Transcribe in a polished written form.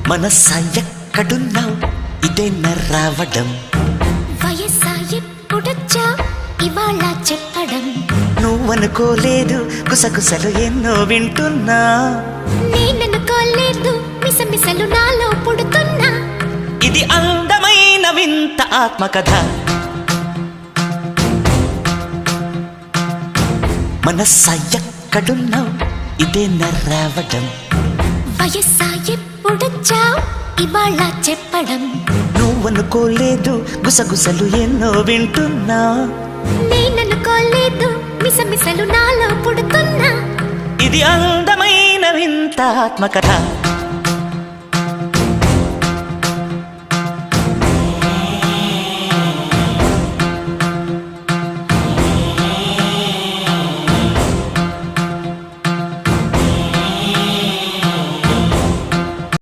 మనసా ఎక్కడున్నావు ఇదేనా రావడం? వయసా ఎప్పుడొచ్చా ఇవాళ చెప్పడం? నువ్వనుకోలేదు గుసగుసలు ఎన్నో వింటున్నా. నేననుకోలేదు మిసమిసలు నాలో పుడుతున్నా. ఇది అందమైన వింత ఆత్మకథ. మనసా ఎక్కడున్నావు ఇదేనా రావడం? వయసా ఎప్పుడొచ్చా ఇవాళ చెప్పడం? నువ్వనుకోలేదు గుసగుసలు ఎన్నో వింటున్నా. నేననుకోలేదు మిసమిసలు నాలో పుడుతున్నా. ఇది అందమైన వింత ఆత్మకథ.